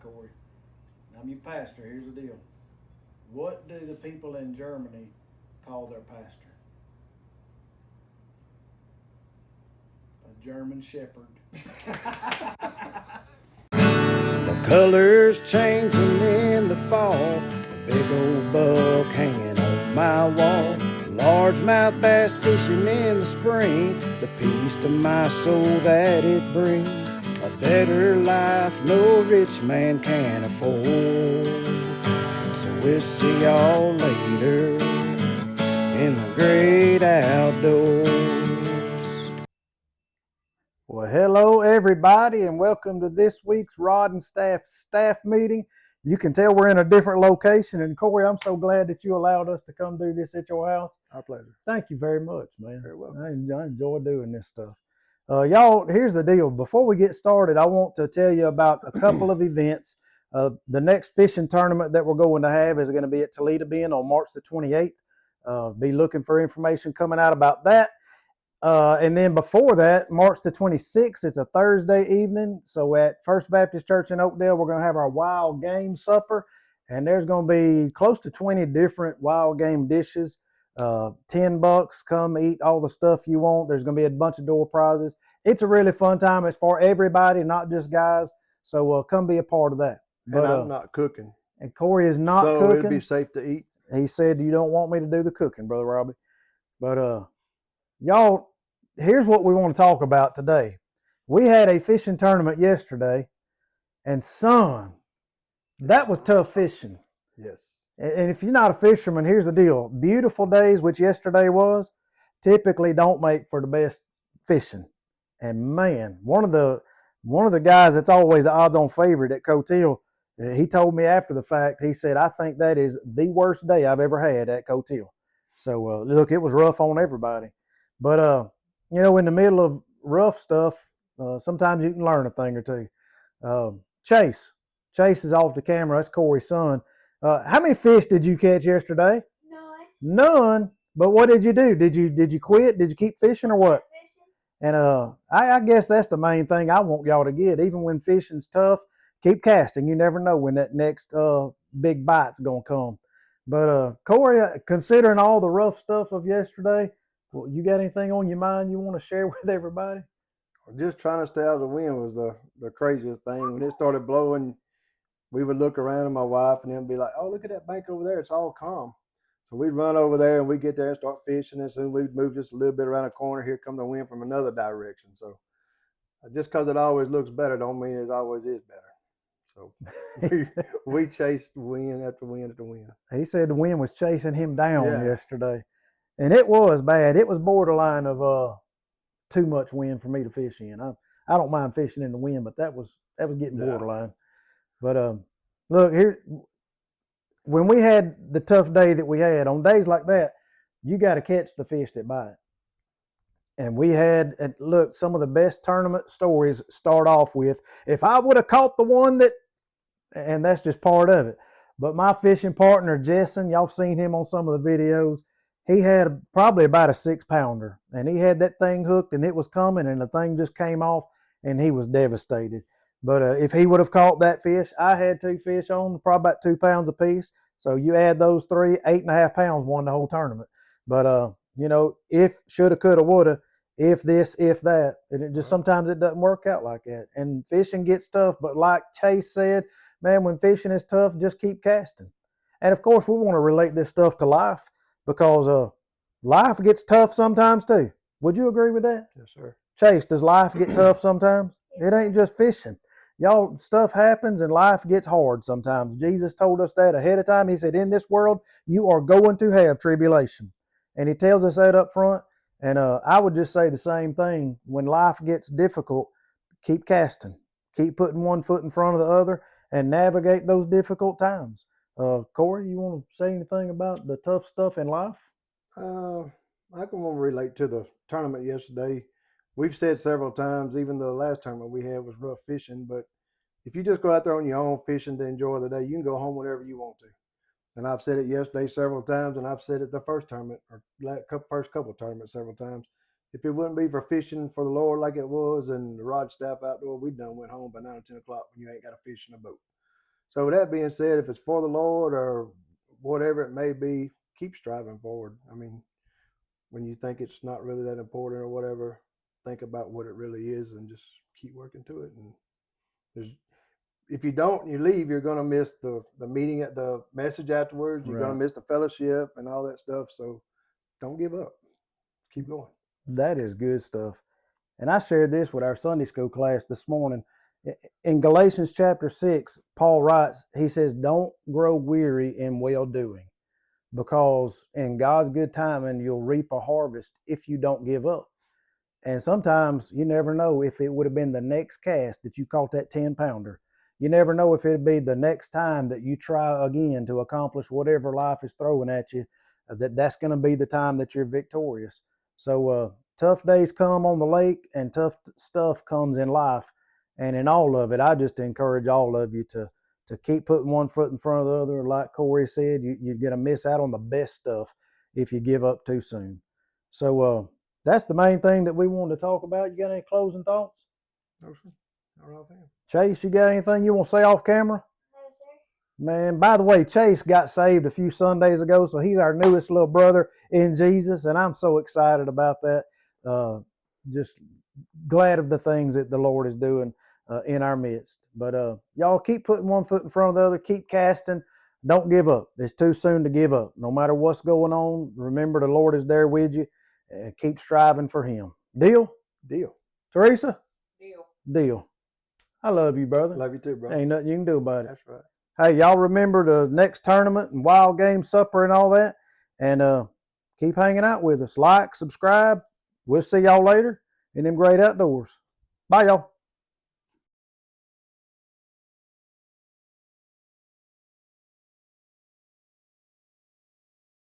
Corey. I'm your pastor. Here's the deal. What do the people in Germany call their pastor? A German Shepherd. The colors changing in the fall. A big old buck hanging on my wall. Largemouth bass fishing in the spring. The peace to my soul that it brings. A better life no rich man can afford. So we'll see y'all later in the great outdoors. Well, hello everybody, and welcome to this week's Rod and staff meeting. You can tell we're in a different location, and Corey, I'm so glad that you allowed us to come do this at your house. Our pleasure. Thank you very much, man. Very well. I enjoy doing this stuff. Y'all, here's the deal. Before we get started, I want to tell you about a couple of events. The next fishing tournament that we're going to have is going to be at Toledo Bend on March the 28th. Be looking for information coming out about that. And then before that, March the 26th, it's a Thursday evening. So at First Baptist Church in Oakdale, we're going to have our wild game supper. And there's going to be close to 20 different wild game dishes. $10. Come eat all the stuff you want. There's going to be a bunch of door prizes. It's a really fun time. It's for everybody, not just guys. So come be a part of that. But I'm not cooking. And Corey is not so cooking. It'd be safe to eat. He said you don't want me to do the cooking, Brother Robbie. But y'all, here's what we want to talk about today. We had a fishing tournament yesterday, and son, that was tough fishing. Yes. And if you're not a fisherman, here's the deal. Beautiful days, which yesterday was, typically don't make for the best fishing. And man, one of the guys that's always the odds-on favorite at Coteau, he told me after the fact, he said, I think that is the worst day I've ever had at Coteau. So, look, it was rough on everybody. But, in the middle of rough stuff, sometimes you can learn a thing or two. Chase is off the camera. That's Corey's son. How many fish did you catch yesterday? None. But what did you do? Did you quit? Did you keep fishing or what? And I guess that's the main thing I want y'all to get. Even when fishing's tough, keep casting. You never know when that next big bite's gonna come. But Corey, considering all the rough stuff of yesterday, well, you got anything on your mind you want to share with everybody? Just trying to stay out of the wind was the craziest thing. When it started blowing, we would look around and my wife and them be like, oh, look at that bank over there. It's all calm. So we'd run over there and we'd get there and start fishing. And soon we'd move just a little bit around the corner. Here come the wind from another direction. So just because it always looks better don't mean it always is better. So we chased wind after wind after wind. He said the wind was chasing him down yesterday. And it was bad. It was borderline of too much wind for me to fish in. I don't mind fishing in the wind, but that was getting borderline. But look, here, when we had the tough day that we had, on days like that, you got to catch the fish that bite. And we had, look, some of the best tournament stories start off with, if I would have caught the one that, and that's just part of it. But my fishing partner, Jessen, y'all seen him on some of the videos, he had probably about a 6-pounder. And he had that thing hooked and it was coming and the thing just came off and he was devastated. But if he would have caught that fish, I had 2 fish on, probably about 2 pounds apiece. So you add those 3, 8.5 pounds won the whole tournament. But, if, shoulda, coulda, woulda, if this, if that, and it just sometimes it doesn't work out like that. And fishing gets tough, but like Chase said, man, when fishing is tough, just keep casting. And of course, we want to relate this stuff to life because life gets tough sometimes too. Would you agree with that? Yes, sir. Chase, does life get tough sometimes? It ain't just fishing. Y'all, stuff happens and life gets hard sometimes. Jesus told us that ahead of time. He said, in this world, you are going to have tribulation. And he tells us that up front. And I would just say the same thing. When life gets difficult, keep casting. Keep putting one foot in front of the other and navigate those difficult times. Corey, you want to say anything about the tough stuff in life? I can want to relate to the tournament yesterday. We've said several times, even the last tournament we had was rough fishing, but if you just go out there on your own fishing to enjoy the day, you can go home whenever you want to. And I've said it yesterday several times, and I've said it the first tournament or first couple of tournaments several times. If it wouldn't be for fishing for the Lord like it was and the rod staff outdoor, we done went home by 9 or 10 o'clock when you ain't got a fish in a boat. So with that being said, if it's for the Lord or whatever it may be, keep striving forward. I mean, when you think it's not really that important or whatever, think about what it really is and just keep working to it. And if you don't, you leave, you're going to miss the meeting, at the message afterwards. You're going to miss the fellowship and all that stuff. So don't give up. Keep going. That is good stuff. And I shared this with our Sunday school class this morning. In Galatians chapter 6, Paul writes, he says, don't grow weary in well-doing, because in God's good timing, you'll reap a harvest if you don't give up. And sometimes you never know if it would have been the next cast that you caught that 10-pounder. You never know if it'd be the next time that you try again to accomplish whatever life is throwing at you, that's going to be the time that you're victorious. So tough days come on the lake, and tough stuff comes in life. And in all of it, I just encourage all of you to keep putting one foot in front of the other. Like Corey said, you're going to miss out on the best stuff if you give up too soon. So that's the main thing that we wanted to talk about. You got any closing thoughts? No, sir. All right. Chase, you got anything you want to say off camera? No, sir. Man, by the way, Chase got saved a few Sundays ago, so he's our newest little brother in Jesus, and I'm so excited about that. Just glad of the things that the Lord is doing in our midst. But y'all keep putting one foot in front of the other. Keep casting. Don't give up. It's too soon to give up. No matter what's going on, remember the Lord is there with you. Keep striving for Him. Deal? Deal. Teresa? Deal. Deal. I love you, brother. Love you too, bro. Ain't nothing you can do about it. That's right. Hey, y'all remember the next tournament and wild game supper and all that. And keep hanging out with us. Like, subscribe. We'll see y'all later in them great outdoors. Bye, y'all.